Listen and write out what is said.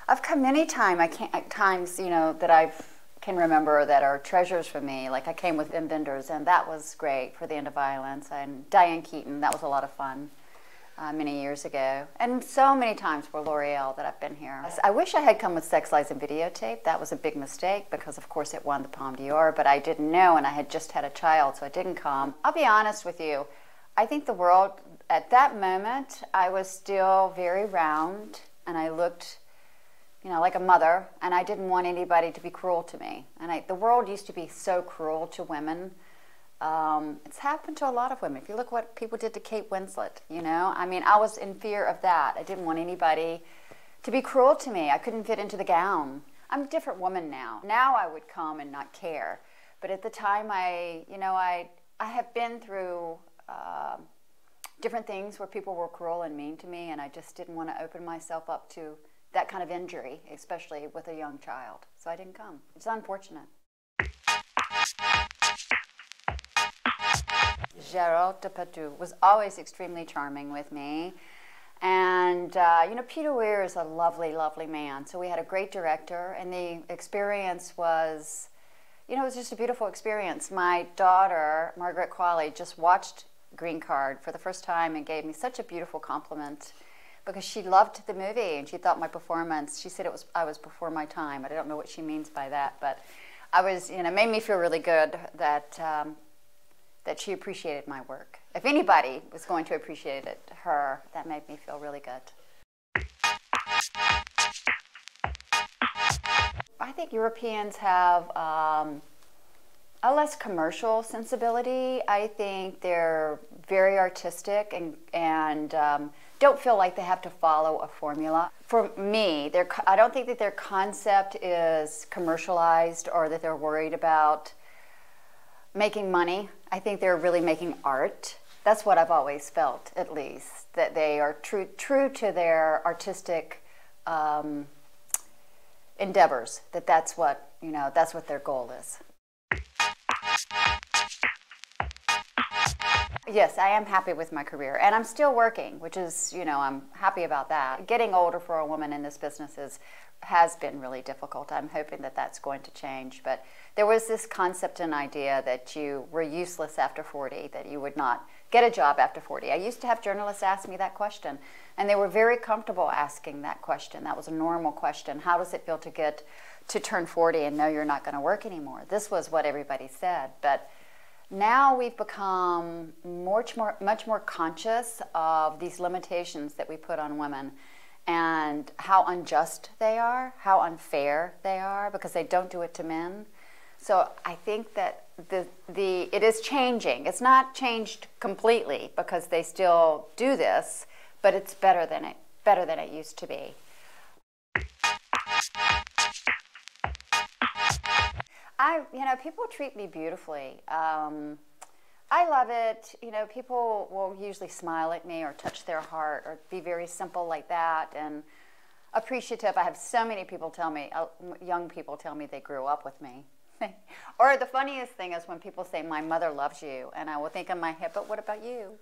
I've come many times, you know, that I can remember that are treasures for me. Like I came with Wim Wenders, and that was great for the end of violence. And Diane Keaton, that was a lot of fun many years ago. And so many times for L'Oreal that I've been here. I wish I had come with Sex, Lies, and Videotape. That was a big mistake because, of course, it won the Palme d'Or, but I didn't know, and I had just had a child, so I didn't come. I'll be honest with you. I think the world, at that moment, I was still very round, and I looked, you know, like a mother, and I didn't want anybody to be cruel to me. And the world used to be so cruel to women. It's happened to a lot of women. If you look what people did to Kate Winslet, you know, I mean, I was in fear of that. I didn't want anybody to be cruel to me. I couldn't fit into the gown. I'm a different woman now. Now I would come and not care. But at the time, I have been through different things where people were cruel and mean to me, and I just didn't want to open myself up to that kind of injury, especially with a young child. So I didn't come. It's unfortunate. Gérard Depardieu was always extremely charming with me. And, you know, Peter Weir is a lovely, lovely man. So we had a great director, and the experience was, you know, it was just a beautiful experience. My daughter, Margaret Qualley, just watched Green Card for the first time and gave me such a beautiful compliment because she loved the movie and she thought my performance, she said I was before my time. I don't know what she means by that, but I was, you know, made me feel really good that that she appreciated my work. If anybody was going to appreciate it, her, that made me feel really good. I think Europeans have a less commercial sensibility. I think they're very artistic and don't feel like they have to follow a formula. For me, I don't think that their concept is commercialized or that they're worried about making money. I think they're really making art. That's what I've always felt, at least, that they are true to their artistic endeavors, that's what, you know, that's what their goal is. Yes, I am happy with my career, and I'm still working, which is, you know, I'm happy about that. Getting older for a woman in this business has been really difficult. I'm hoping that that's going to change, but there was this concept and idea that you were useless after 40, that you would not get a job after 40. I used to have journalists ask me that question, and they were very comfortable asking that question. That was a normal question. How does it feel to turn 40 and know you're not going to work anymore? This was what everybody said, but now we've become much more conscious of these limitations that we put on women and how unjust they are, how unfair they are, because they don't do it to men. So I think that it is changing. It's not changed completely because they still do this, but it's better than it used to be. You know, people treat me beautifully. I love it. You know, people will usually smile at me or touch their heart or be very simple like that and appreciative. I have so many people tell me, young people tell me they grew up with me. Or the funniest thing is when people say, "My mother loves you," and I will think in my head, "But what about you?"